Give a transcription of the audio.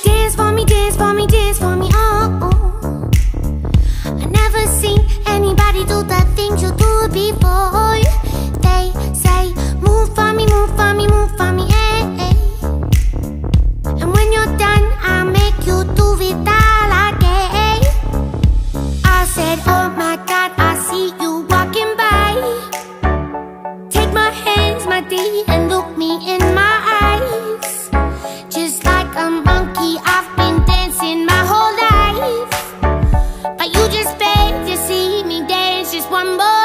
Dance for me, dance for me, dance for me, oh, oh. I never seen anybody do the things you do before. They say, move for me, move for me, move for me, eh, eh. And when you're done, I'll make you do it all again. I said, oh my God, I see you walking by. Take my hands, my dear, and look me in my eyes. Just like a monkey, I've been dancing my whole life, but you just begged to see me dance just one more